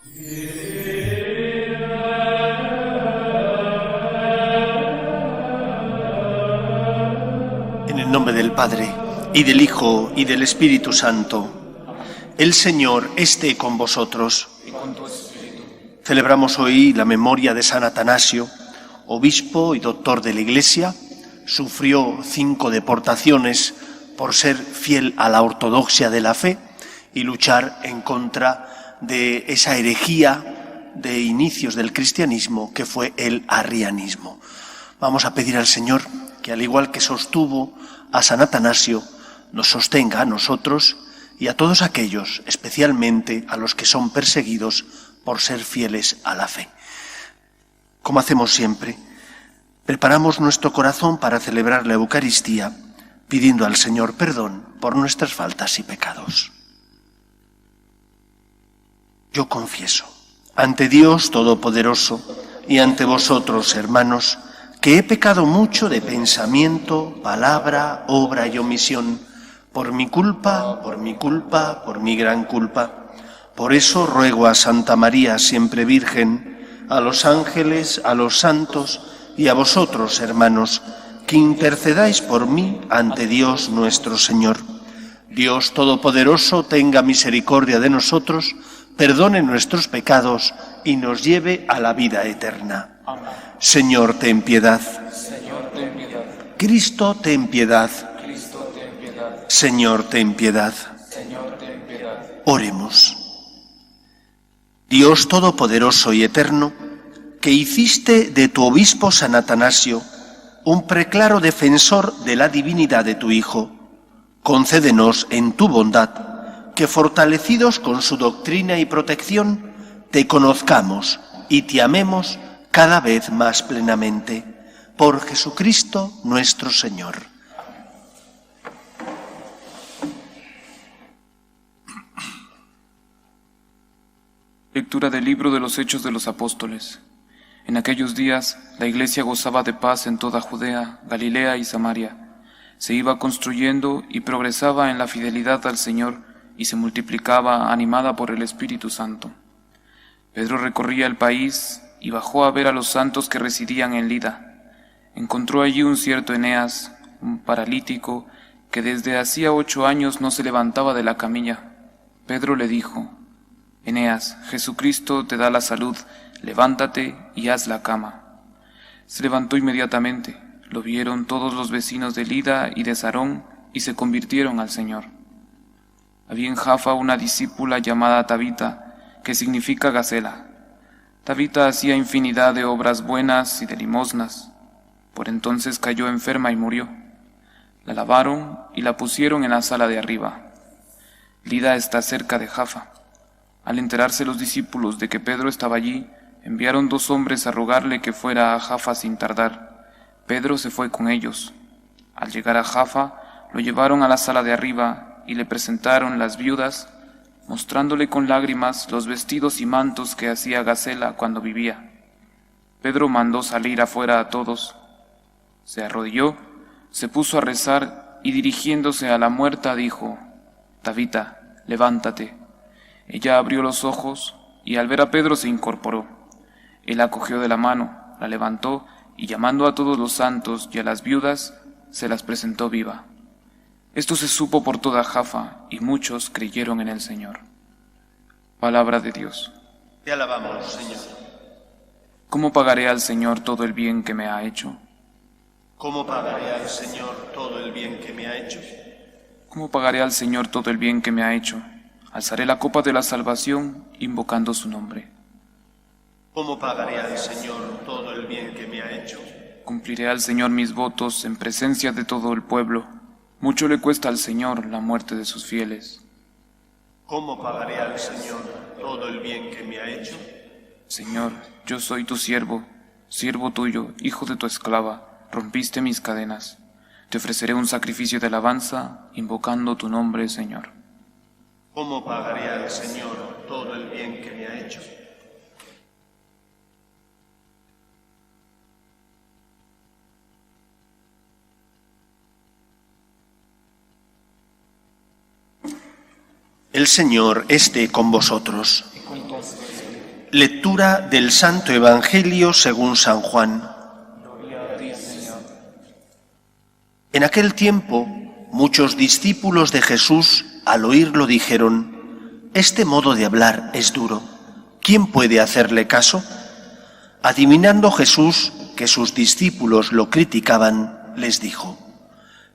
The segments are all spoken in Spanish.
En el nombre del Padre, y del Hijo, y del Espíritu Santo. El Señor esté con vosotros. Celebramos hoy la memoria de San Atanasio, obispo y doctor de la Iglesia. Sufrió 5 deportaciones por ser fiel a la ortodoxia de la fe y luchar en contra de esa herejía de inicios del cristianismo que fue el arrianismo. Vamos a pedir al Señor que, al igual que sostuvo a San Atanasio, nos sostenga a nosotros y a todos aquellos, especialmente a los que son perseguidos por ser fieles a la fe. Como hacemos siempre, preparamos nuestro corazón para celebrar la Eucaristía, pidiendo al Señor perdón por nuestras faltas y pecados. Yo confieso ante Dios Todopoderoso y ante vosotros, hermanos, que he pecado mucho de pensamiento, palabra, obra y omisión, por mi culpa, por mi gran culpa. Por eso ruego a Santa María, siempre Virgen, a los ángeles, a los santos y a vosotros, hermanos, que intercedáis por mí ante Dios nuestro Señor. Dios Todopoderoso tenga misericordia de nosotros, perdone nuestros pecados y nos lleve a la vida eterna. Amén. Señor, ten piedad. Señor, ten piedad. Cristo, ten piedad. Cristo, ten piedad. Señor, ten piedad. Señor, ten piedad. Oremos. Dios Todopoderoso y Eterno, que hiciste de tu obispo San Atanasio un preclaro defensor de la divinidad de tu Hijo, concédenos en tu bondad que, fortalecidos con su doctrina y protección, te conozcamos y te amemos cada vez más plenamente. Por Jesucristo nuestro Señor. Lectura del libro de los Hechos de los Apóstoles. En aquellos días la Iglesia gozaba de paz en toda Judea, Galilea y Samaria. Se iba construyendo y progresaba en la fidelidad al Señor y se multiplicaba animada por el Espíritu Santo. Pedro recorría el país y bajó a ver a los santos que residían en Lida. Encontró allí un cierto Eneas, un paralítico, que desde hacía 8 años no se levantaba de la camilla. Pedro le dijo: Eneas, Jesucristo te da la salud, levántate y haz la cama. Se levantó inmediatamente, lo vieron todos los vecinos de Lida y de Sarón y se convirtieron al Señor. Había en Jaffa una discípula llamada Tabita, que significa Gacela. Tabita hacía infinidad de obras buenas y de limosnas. Por entonces cayó enferma y murió. La lavaron y la pusieron en la sala de arriba. Lida está cerca de Jaffa. Al enterarse los discípulos de que Pedro estaba allí, enviaron 2 hombres a rogarle que fuera a Jaffa sin tardar. Pedro se fue con ellos. Al llegar a Jaffa, lo llevaron a la sala de arriba y le presentaron las viudas, mostrándole con lágrimas los vestidos y mantos que hacía Gacela cuando vivía. Pedro mandó salir afuera a todos. Se arrodilló, se puso a rezar y dirigiéndose a la muerta dijo: Tabita, levántate. Ella abrió los ojos y al ver a Pedro se incorporó. Él la cogió de la mano, la levantó y llamando a todos los santos y a las viudas, se las presentó viva. Esto se supo por toda Jaffa y muchos creyeron en el Señor. Palabra de Dios. Te alabamos, Señor. ¿Cómo pagaré al Señor todo el bien que me ha hecho? ¿Cómo pagaré al Señor todo el bien que me ha hecho? ¿Cómo pagaré al Señor todo el bien que me ha hecho? Alzaré la copa de la salvación invocando su nombre. ¿Cómo pagaré al Señor todo el bien que me ha hecho? Cumpliré al Señor mis votos en presencia de todo el pueblo. Mucho le cuesta al Señor la muerte de sus fieles. ¿Cómo pagaré al Señor todo el bien que me ha hecho? Señor, yo soy tu siervo, siervo tuyo, hijo de tu esclava. Rompiste mis cadenas. Te ofreceré un sacrificio de alabanza, invocando tu nombre, Señor. ¿Cómo pagaré al Señor todo el bien que me ha hecho? El Señor esté con vosotros. Lectura del Santo Evangelio según San Juan. En aquel tiempo, muchos discípulos de Jesús, al oírlo, dijeron: «Este modo de hablar es duro. ¿Quién puede hacerle caso?». Adivinando Jesús que sus discípulos lo criticaban, les dijo: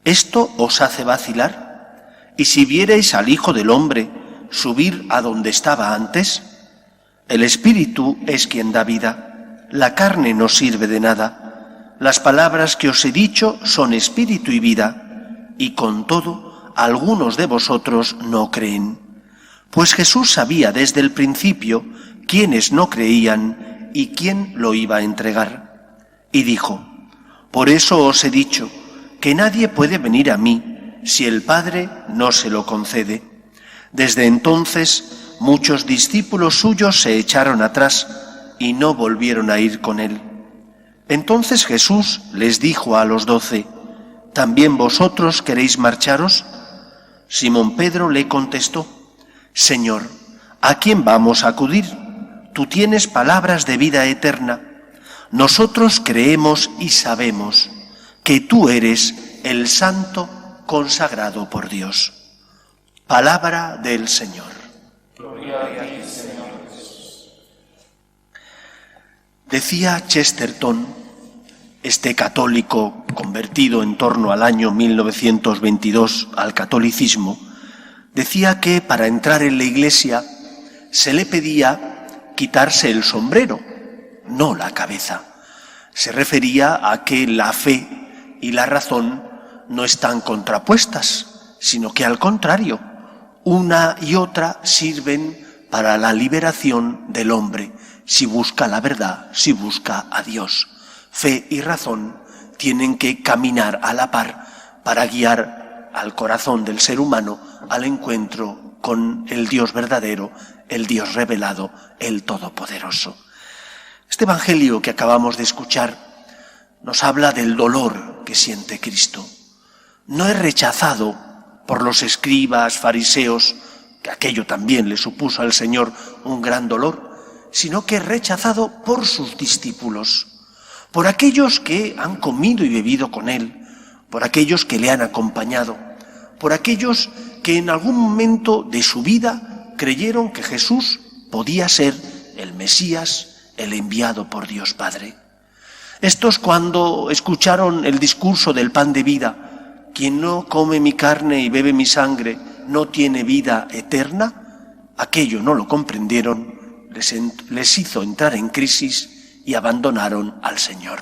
«¿Esto os hace vacilar? ¿Y si vierais al Hijo del Hombre subir a donde estaba antes? El Espíritu es quien da vida, la carne no sirve de nada. Las palabras que os he dicho son espíritu y vida, y con todo, algunos de vosotros no creen». Pues Jesús sabía desde el principio quiénes no creían y quién lo iba a entregar. Y dijo: «Por eso os he dicho que nadie puede venir a mí si el Padre no se lo concede». Desde entonces, muchos discípulos suyos se echaron atrás y no volvieron a ir con él. Entonces Jesús les dijo a los 12: «¿También vosotros queréis marcharos?». Simón Pedro le contestó: «Señor, ¿a quién vamos a acudir? Tú tienes palabras de vida eterna. Nosotros creemos y sabemos que tú eres el Santo consagrado por Dios». Palabra del Señor. Gloria a ti, Señor. Decía Chesterton, este católico convertido en torno al año 1922 al catolicismo, decía que para entrar en la Iglesia se le pedía quitarse el sombrero, no la cabeza. Se refería a que la fe y la razón no están contrapuestas, sino que al contrario, una y otra sirven para la liberación del hombre, si busca la verdad, si busca a Dios. Fe y razón tienen que caminar a la par para guiar al corazón del ser humano al encuentro con el Dios verdadero, el Dios revelado, el Todopoderoso. Este Evangelio que acabamos de escuchar nos habla del dolor que siente Cristo. No es rechazado por los escribas, fariseos, que aquello también le supuso al Señor un gran dolor, sino que es rechazado por sus discípulos, por aquellos que han comido y bebido con Él, por aquellos que le han acompañado, por aquellos que en algún momento de su vida creyeron que Jesús podía ser el Mesías, el enviado por Dios Padre. Estos, cuando escucharon el discurso del pan de vida: «Quien no come mi carne y bebe mi sangre no tiene vida eterna», aquello no lo comprendieron, les hizo entrar en crisis y abandonaron al Señor.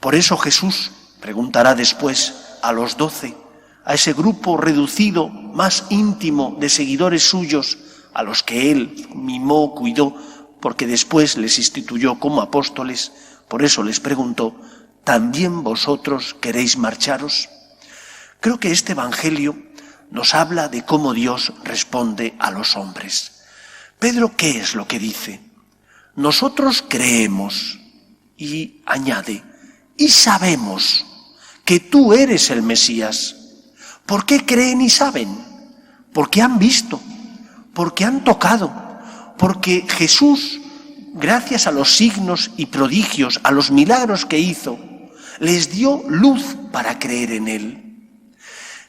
Por eso Jesús preguntará después a los 12, a ese grupo reducido, más íntimo de seguidores suyos, a los que Él mimó, cuidó, porque después les instituyó como apóstoles. Por eso les preguntó: ¿también vosotros queréis marcharos? Creo que este Evangelio nos habla de cómo Dios responde a los hombres. Pedro, ¿qué es lo que dice? Nosotros creemos, y añade, y sabemos que tú eres el Mesías. ¿Por qué creen y saben? Porque han visto, porque han tocado, porque Jesús, gracias a los signos y prodigios, a los milagros que hizo, les dio luz para creer en Él.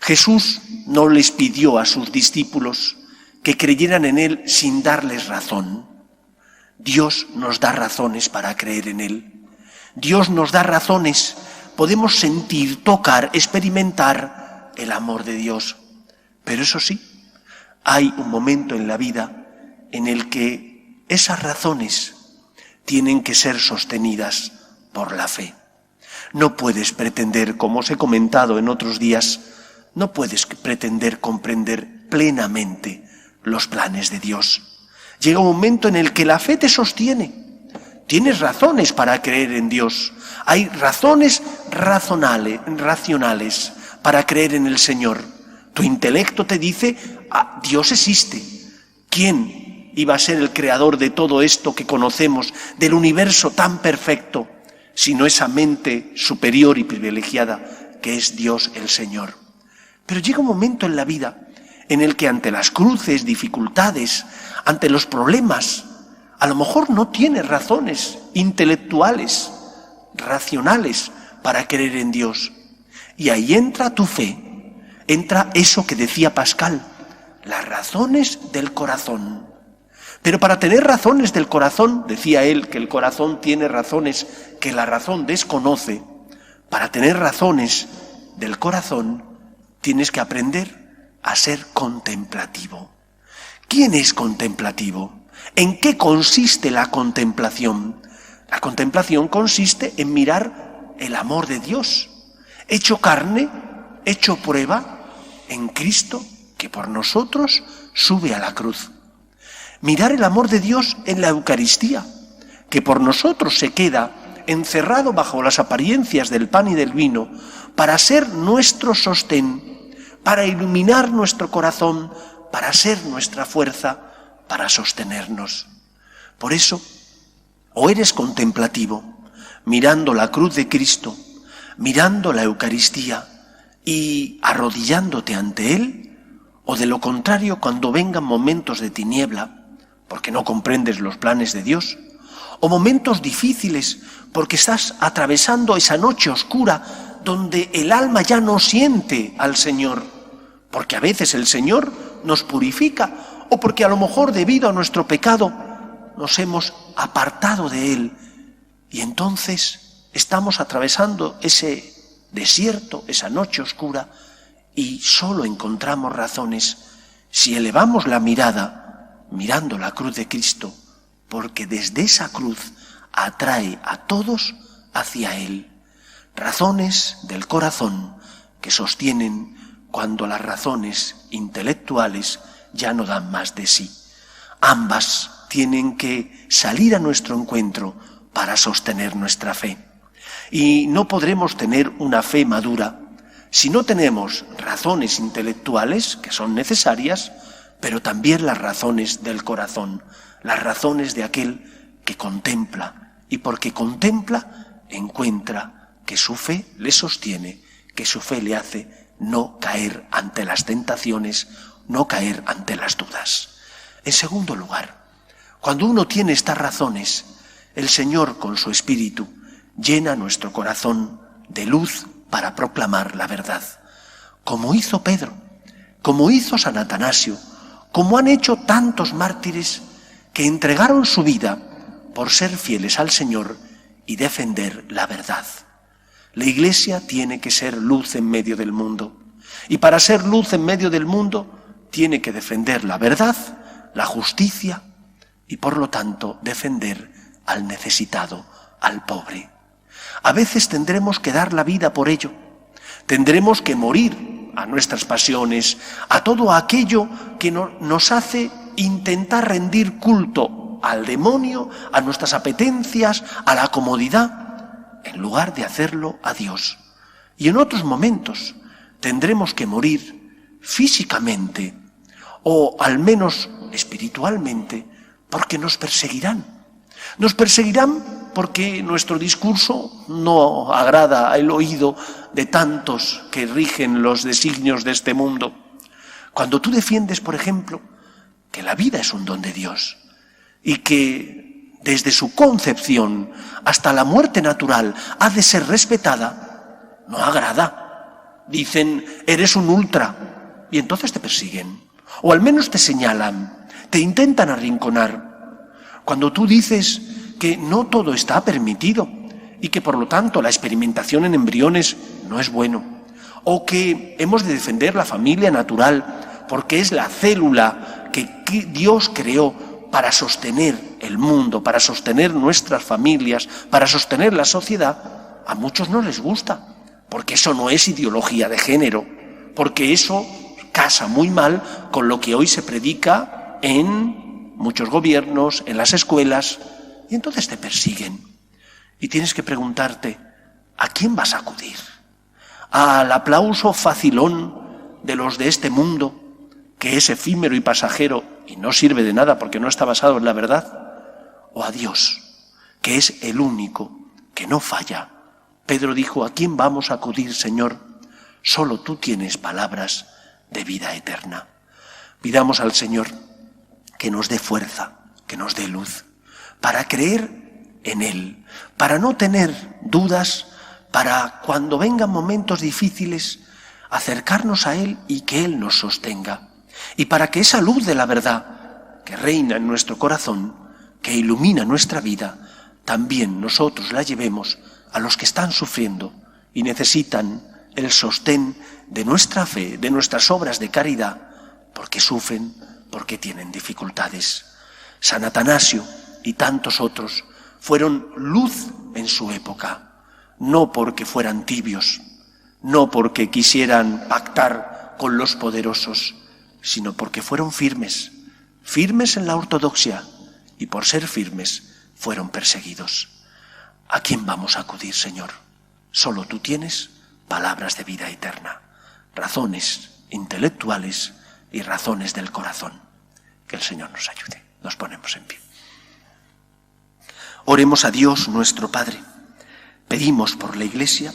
Jesús no les pidió a sus discípulos que creyeran en Él sin darles razón. Dios nos da razones para creer en Él. Dios nos da razones. Podemos sentir, tocar, experimentar el amor de Dios. Pero eso sí, hay un momento en la vida en el que esas razones tienen que ser sostenidas por la fe. No puedes pretender, como os he comentado en otros días, no puedes pretender comprender plenamente los planes de Dios. Llega un momento en el que la fe te sostiene. Tienes razones para creer en Dios. Hay razones racionales para creer en el Señor. Tu intelecto te dice: Dios existe. ¿Quién iba a ser el creador de todo esto que conocemos, del universo tan perfecto, sino esa mente superior y privilegiada que es Dios el Señor? Pero llega un momento en la vida en el que ante las cruces, dificultades, ante los problemas, a lo mejor no tienes razones intelectuales, racionales, para creer en Dios. Y ahí entra tu fe, entra eso que decía Pascal, las razones del corazón. Pero para tener razones del corazón, decía él que el corazón tiene razones que la razón desconoce, para tener razones del corazón tienes que aprender a ser contemplativo. ¿Quién es contemplativo? ¿En qué consiste la contemplación? La contemplación consiste en mirar el amor de Dios, hecho carne, hecho prueba en Cristo, que por nosotros sube a la cruz. Mirar el amor de Dios en la Eucaristía, que por nosotros se queda encerrado bajo las apariencias del pan y del vino, para ser nuestro sostén, para iluminar nuestro corazón, para ser nuestra fuerza, para sostenernos. Por eso, o eres contemplativo, mirando la cruz de Cristo, mirando la Eucaristía y arrodillándote ante Él, o de lo contrario, cuando vengan momentos de tiniebla, porque no comprendes los planes de Dios, o momentos difíciles, porque estás atravesando esa noche oscura donde el alma ya no siente al Señor, porque a veces el Señor nos purifica, o porque a lo mejor debido a nuestro pecado nos hemos apartado de Él, y entonces estamos atravesando ese desierto, esa noche oscura, y solo encontramos razones si elevamos la mirada, mirando la cruz de Cristo, porque desde esa cruz atrae a todos hacia Él. Razones del corazón que sostienen cuando las razones intelectuales ya no dan más de sí. Ambas tienen que salir a nuestro encuentro para sostener nuestra fe. Y no podremos tener una fe madura si no tenemos razones intelectuales, que son necesarias, pero también las razones del corazón, las razones de aquel que contempla, y porque contempla, encuentra que su fe le sostiene, que su fe le hace no caer ante las tentaciones, no caer ante las dudas. En segundo lugar, cuando uno tiene estas razones, el Señor con su Espíritu llena nuestro corazón de luz para proclamar la verdad, como hizo Pedro, como hizo San Atanasio, como han hecho tantos mártires que entregaron su vida por ser fieles al Señor y defender la verdad. La Iglesia tiene que ser luz en medio del mundo, y para ser luz en medio del mundo tiene que defender la verdad, la justicia y por lo tanto defender al necesitado, al pobre. A veces tendremos que dar la vida por ello, tendremos que morir a nuestras pasiones, a todo aquello que nos hace intentar rendir culto al demonio, a nuestras apetencias, a la comodidad, en lugar de hacerlo a Dios. Y en otros momentos tendremos que morir físicamente o al menos espiritualmente, porque nos perseguirán. Nos perseguirán porque nuestro discurso no agrada al oído de tantos que rigen los designios de este mundo. Cuando tú defiendes, por ejemplo, que la vida es un don de Dios y que desde su concepción hasta la muerte natural ha de ser respetada, no agrada. Dicen, eres un ultra, y entonces te persiguen. O al menos te señalan, te intentan arrinconar. Cuando tú dices que no todo está permitido y que por lo tanto la experimentación en embriones no es bueno, o que hemos de defender la familia natural porque es la célula que Dios creó para sostener el mundo, para sostener nuestras familias, para sostener la sociedad, a muchos no les gusta, porque eso no es ideología de género, porque eso casa muy mal con lo que hoy se predica en muchos gobiernos, en las escuelas, y entonces te persiguen. Y tienes que preguntarte, ¿a quién vas a acudir? ¿Al aplauso facilón de los de este mundo, que es efímero y pasajero y no sirve de nada porque no está basado en la verdad? ¿O a Dios, que es el único que no falla? Pedro dijo, ¿a quién vamos a acudir, Señor? Solo tú tienes palabras de vida eterna. Pidamos al Señor que nos dé fuerza, que nos dé luz, para creer en Él, para no tener dudas, para cuando vengan momentos difíciles, acercarnos a Él y que Él nos sostenga. Y para que esa luz de la verdad que reina en nuestro corazón, que ilumina nuestra vida, también nosotros la llevemos a los que están sufriendo y necesitan el sostén de nuestra fe, de nuestras obras de caridad, porque sufren, porque tienen dificultades. San Atanasio y tantos otros fueron luz en su época, no porque fueran tibios, no porque quisieran pactar con los poderosos, sino porque fueron firmes, firmes en la ortodoxia, y por ser firmes fueron perseguidos. ¿A quién vamos a acudir, Señor? Solo tú tienes palabras de vida eterna, razones intelectuales y razones del corazón. Que el Señor nos ayude. Nos ponemos en pie. Oremos a Dios nuestro Padre. Pedimos por la Iglesia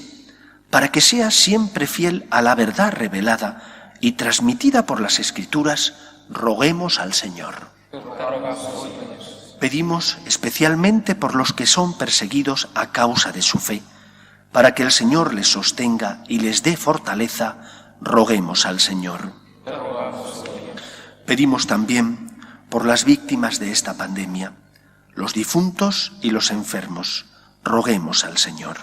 para que sea siempre fiel a la verdad revelada y transmitida por las Escrituras. Roguemos al Señor. Pedimos especialmente por los que son perseguidos a causa de su fe, para que el Señor les sostenga y les dé fortaleza. Roguemos al Señor. Pedimos también por las víctimas de esta pandemia, los difuntos y los enfermos. Roguemos al Señor.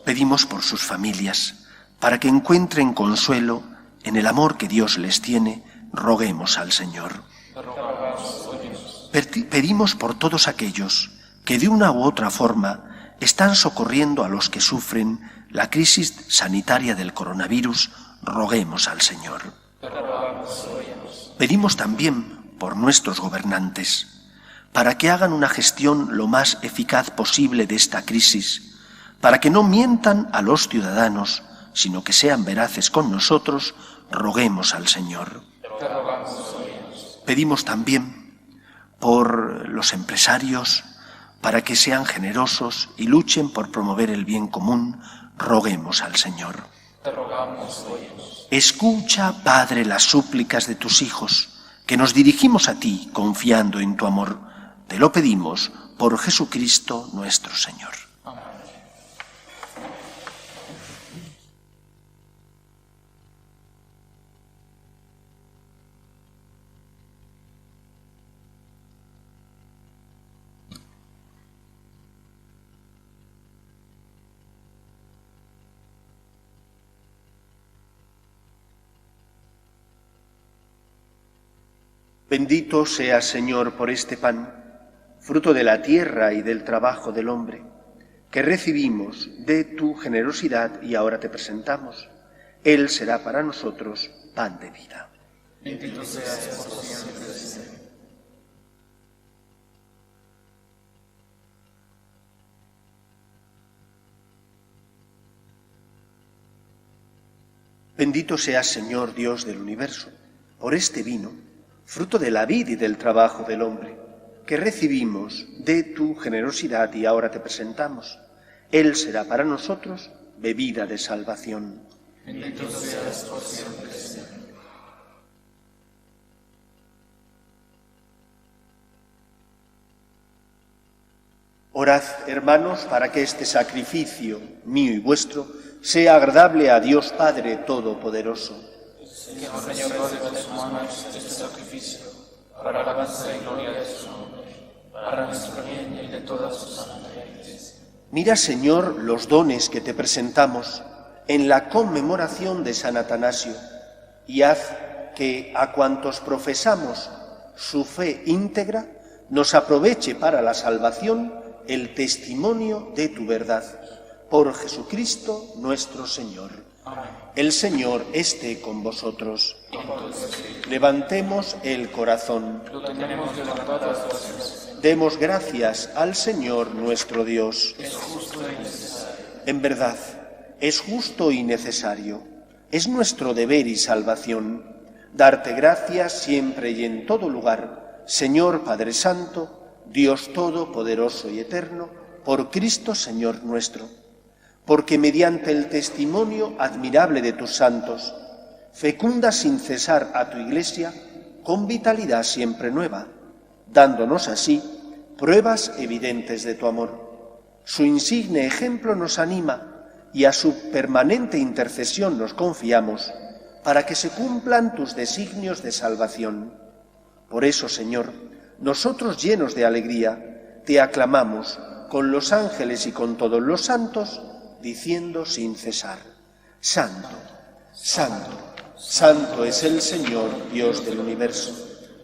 Pedimos por sus familias, para que encuentren consuelo en el amor que Dios les tiene. Roguemos al Señor. Pedimos por todos aquellos que de una u otra forma están socorriendo a los que sufren la crisis sanitaria del coronavirus. Roguemos al Señor. Pedimos también por nuestros gobernantes, para que hagan una gestión lo más eficaz posible de esta crisis, para que no mientan a los ciudadanos, sino que sean veraces con nosotros. Roguemos al Señor. Pedimos también por los empresarios, para que sean generosos y luchen por promover el bien común. Roguemos al Señor. Escucha, Padre, las súplicas de tus hijos, que nos dirigimos a ti confiando en tu amor. Te lo pedimos por Jesucristo nuestro Señor. Bendito seas, Señor, por este pan, fruto de la tierra y del trabajo del hombre, que recibimos de tu generosidad y ahora te presentamos. Él será para nosotros pan de vida. Bendito seas por siempre, Señor. Bendito seas, Señor, Dios del universo, por este vino, fruto de la vid y del trabajo del hombre, que recibimos de tu generosidad y ahora te presentamos. Él será para nosotros bebida de salvación. Bendito seas por siempre, Señor. Orad, hermanos, para que este sacrificio mío y vuestro sea agradable a Dios Padre Todopoderoso. Señor, reciba de tus manos este sacrificio, para la alabanza y gloria de su nombre, para nuestro bien y de toda su santa Iglesia. Mira, Señor, los dones que te presentamos en la conmemoración de San Atanasio, y haz que a cuantos profesamos su fe íntegra nos aproveche para la salvación el testimonio de tu verdad. Por Jesucristo nuestro Señor. Amén. El Señor esté con vosotros. Levantemos el corazón. Lo tenemos levantado hacia Dios. Demos gracias al Señor nuestro Dios. Es justo y necesario. En verdad, es justo y necesario. Es nuestro deber y salvación darte gracias siempre y en todo lugar, Señor Padre Santo, Dios Todopoderoso y Eterno, por Cristo Señor nuestro, porque mediante el testimonio admirable de tus santos, fecunda sin cesar a tu Iglesia con vitalidad siempre nueva, dándonos así pruebas evidentes de tu amor. Su insigne ejemplo nos anima y a su permanente intercesión nos confiamos para que se cumplan tus designios de salvación. Por eso, Señor, nosotros llenos de alegría, te aclamamos con los ángeles y con todos los santos, diciendo sin cesar: Santo, Santo, Santo es el Señor, Dios del universo.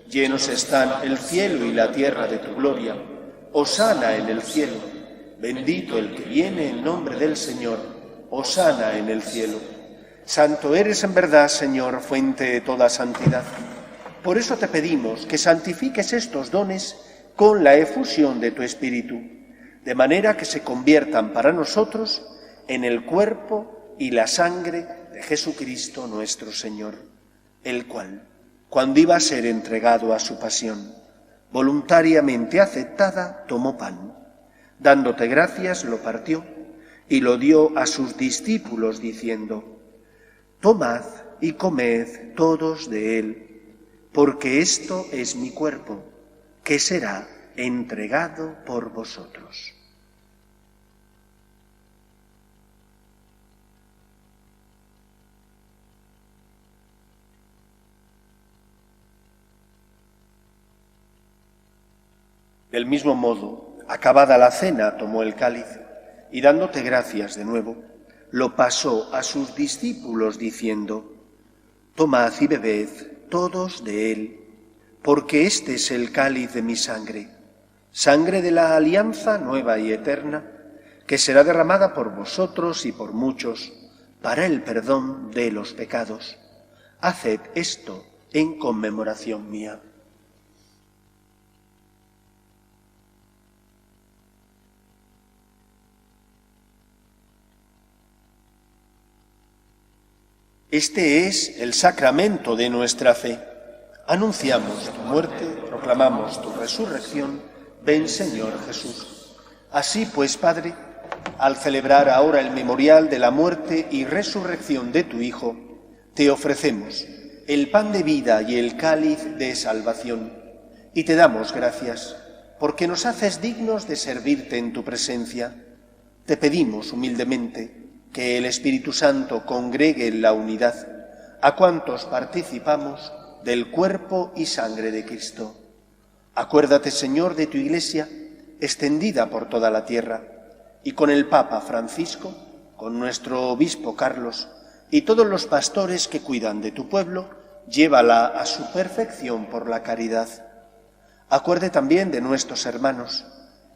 Llenos están el cielo y la tierra de tu gloria. Hosana en el cielo. Bendito el que viene en nombre del Señor. Hosana en el cielo. Santo eres en verdad, Señor, fuente de toda santidad. Por eso te pedimos que santifiques estos dones con la efusión de tu Espíritu, de manera que se conviertan para nosotros en el cuerpo y la sangre de Jesucristo nuestro Señor, el cual, cuando iba a ser entregado a su pasión, voluntariamente aceptada, tomó pan. Dándote gracias, lo partió y lo dio a sus discípulos, diciendo: Tomad y comed todos de él, porque esto es mi cuerpo, que será entregado por vosotros. Del mismo modo, acabada la cena, tomó el cáliz y, dándote gracias de nuevo, lo pasó a sus discípulos diciendo: Tomad y bebed todos de él, porque este es el cáliz de mi sangre, sangre de la alianza nueva y eterna, que será derramada por vosotros y por muchos para el perdón de los pecados. Haced esto en conmemoración mía. Este es el sacramento de nuestra fe. Anunciamos tu muerte, proclamamos tu resurrección. Ven, Señor Jesús. Así pues, Padre, al celebrar ahora el memorial de la muerte y resurrección de tu Hijo, te ofrecemos el pan de vida y el cáliz de salvación, y te damos gracias, porque nos haces dignos de servirte en tu presencia. Te pedimos humildemente que el Espíritu Santo congregue en la unidad a cuantos participamos del cuerpo y sangre de Cristo. Acuérdate, Señor, de tu Iglesia, extendida por toda la tierra, y con el Papa Francisco, con nuestro Obispo Carlos, y todos los pastores que cuidan de tu pueblo, llévala a su perfección por la caridad. Acuerde también de nuestros hermanos,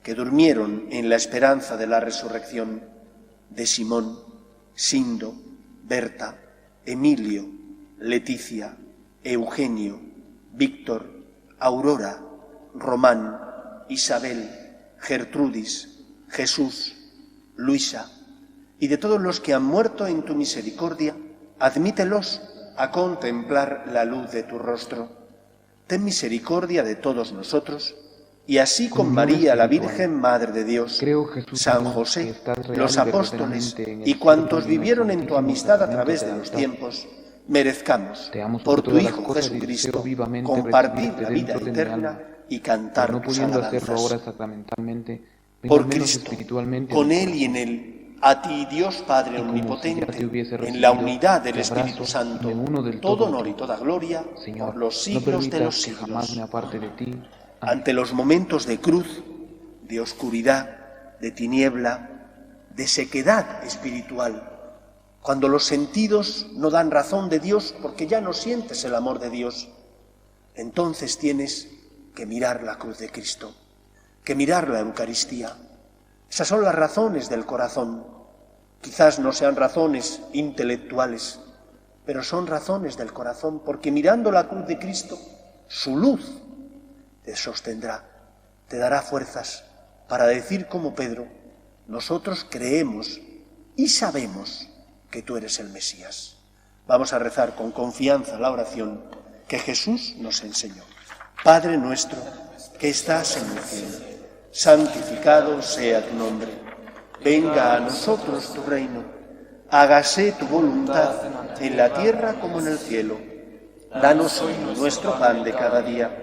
que durmieron en la esperanza de la resurrección, de Simón, Sindo, Berta, Emilio, Leticia, Eugenio, Víctor, Aurora, Román, Isabel, Gertrudis, Jesús, Luisa, y de todos los que han muerto en tu misericordia, admítelos a contemplar la luz de tu rostro. Ten misericordia de todos nosotros, y así con María, la Virgen Madre de Dios, San José, los apóstoles y cuantos vivieron en tu amistad a través de los tiempos, merezcamos, por tu Hijo Jesucristo, compartir la vida eterna y cantar tus alabanzas. Por Cristo, con Él y en Él, a ti, Dios Padre Omnipotente, en la unidad del Espíritu Santo, todo honor y toda gloria por los siglos de los siglos. Ante los momentos de cruz, de oscuridad, de tiniebla, de sequedad espiritual, cuando los sentidos no dan razón de Dios porque ya no sientes el amor de Dios, entonces tienes que mirar la cruz de Cristo, que mirar la Eucaristía. Esas son las razones del corazón. Quizás no sean razones intelectuales, pero son razones del corazón, porque mirando la cruz de Cristo, su luz te sostendrá, te dará fuerzas para decir como Pedro: nosotros creemos y sabemos que tú eres el Mesías. Vamos a rezar con confianza la oración que Jesús nos enseñó. Padre nuestro que estás en el cielo, santificado sea tu nombre. Venga a nosotros tu reino. Hágase tu voluntad en la tierra como en el cielo. Danos hoy nuestro pan de cada día.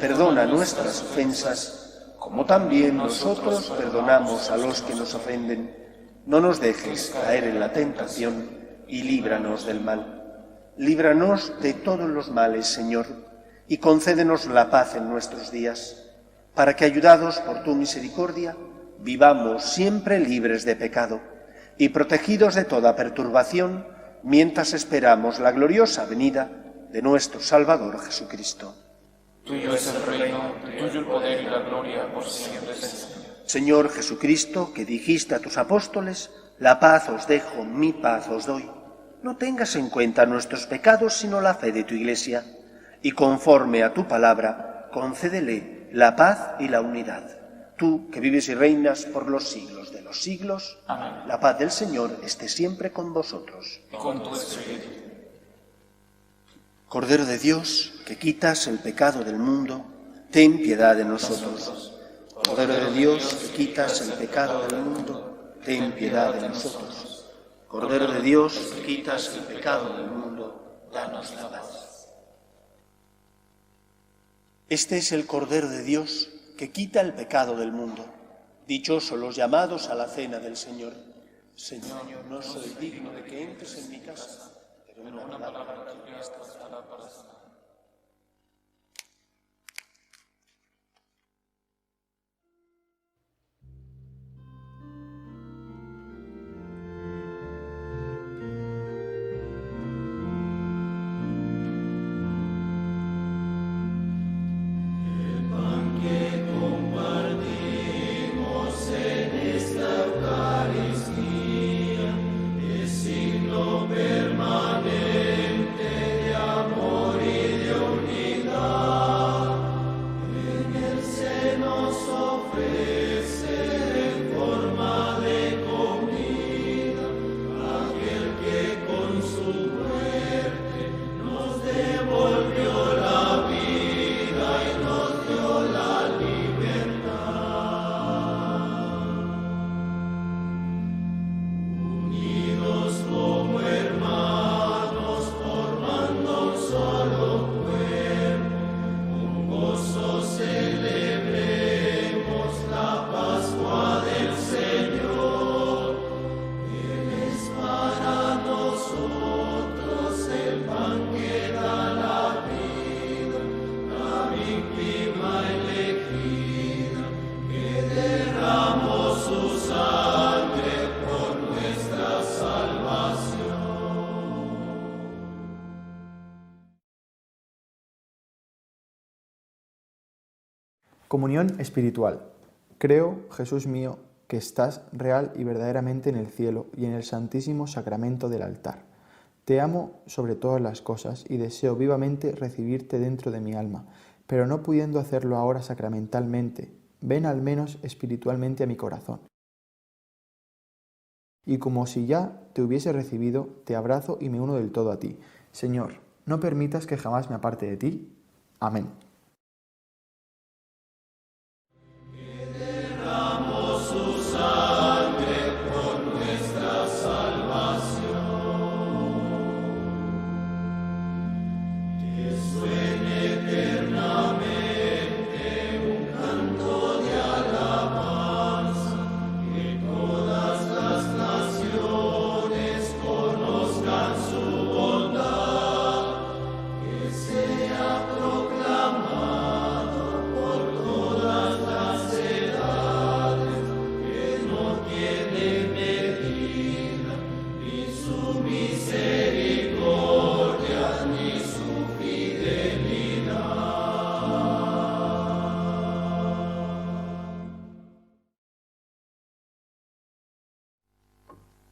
perdona nuestras ofensas, como también nosotros perdonamos a los que nos ofenden. No nos dejes caer en la tentación y líbranos del mal. Líbranos de todos los males, Señor, y concédenos la paz en nuestros días, para que, ayudados por tu misericordia, vivamos siempre libres de pecado y protegidos de toda perturbación, mientras esperamos la gloriosa venida de nuestro Salvador Jesucristo. Tuyo es el reino, tuyo el poder y la gloria por siempre, Señor. Señor Jesucristo, que dijiste a tus apóstoles, la paz os dejo, mi paz os doy. No tengas en cuenta nuestros pecados, sino la fe de tu Iglesia, y conforme a tu palabra, concédele la paz y la unidad. Tú, que vives y reinas por los siglos de los siglos, Amén. la paz del Señor esté siempre con vosotros. Y con tu espíritu. Cordero de Dios, que quitas el pecado del mundo, ten piedad de nosotros. Cordero de Dios, que quitas el pecado del mundo, ten piedad de nosotros. Cordero de Dios, que quitas el pecado del mundo, danos la paz. Este es el Cordero de Dios, que quita el pecado del mundo. Dichosos los llamados a la cena del Señor. Señor, no soy digno de que entres en mi casa, pero una palabra tuya bastará para sanar. Comunión espiritual. Creo, Jesús mío, que estás real y verdaderamente en el cielo y en el santísimo sacramento del altar. Te amo sobre todas las cosas y deseo vivamente recibirte dentro de mi alma, pero no pudiendo hacerlo ahora sacramentalmente, ven al menos espiritualmente a mi corazón. Y como si ya te hubiese recibido, te abrazo y me uno del todo a ti. Señor, no permitas que jamás me aparte de ti. Amén.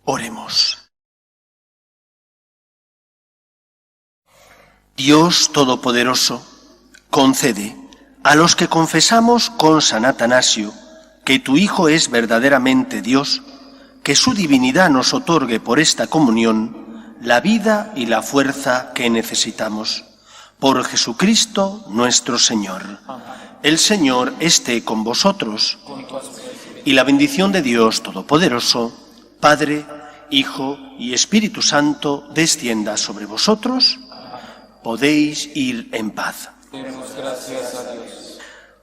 Oremos. Dios Todopoderoso, concede a los que confesamos con San Atanasio que tu Hijo es verdaderamente Dios, que su divinidad nos otorgue por esta comunión la vida y la fuerza que necesitamos. Por Jesucristo nuestro Señor. El Señor esté con vosotros, y la bendición de Dios Todopoderoso, Padre, Hijo y Espíritu Santo, descienda sobre vosotros. Podéis ir en paz. Demos gracias a Dios.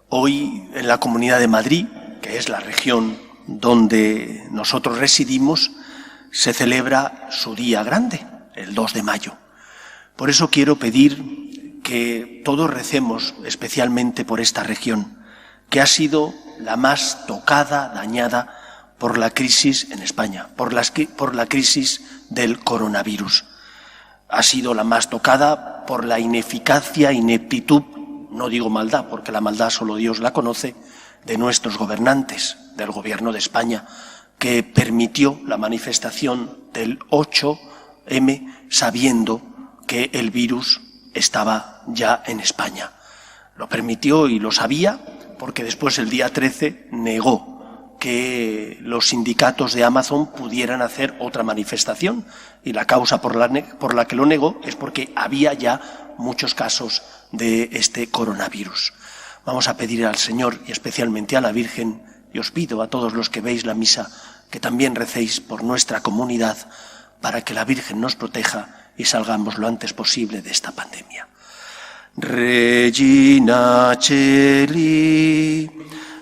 Hoy en la Comunidad de Madrid, que es la región donde nosotros residimos, se celebra su día grande, el 2 de mayo. Por eso quiero pedir que todos recemos especialmente por esta región, que ha sido la más tocada, dañada por la crisis en España, por la crisis del coronavirus. Ha sido la más tocada por la ineficacia, ineptitud, no digo maldad, porque la maldad solo Dios la conoce, de nuestros gobernantes, del Gobierno de España, que permitió la manifestación del 8M sabiendo que el virus estaba ya en España. Lo permitió y lo sabía porque después el día 13 negó que los sindicatos de Amazon pudieran hacer otra manifestación y la causa por la que lo negó es porque había ya muchos casos de este coronavirus. Vamos a pedir al Señor y especialmente a la Virgen, y os pido a todos los que veis la misa que también recéis por nuestra comunidad para que la Virgen nos proteja y salgamos lo antes posible de esta pandemia. Regina Celi,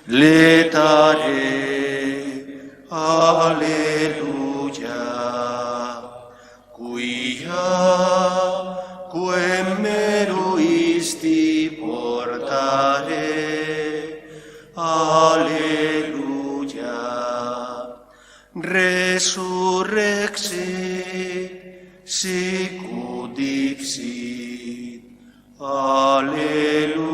letare, alleluia, quia quem meruisti portare, alleluia, resurrexe, sicut dixit, alleluia.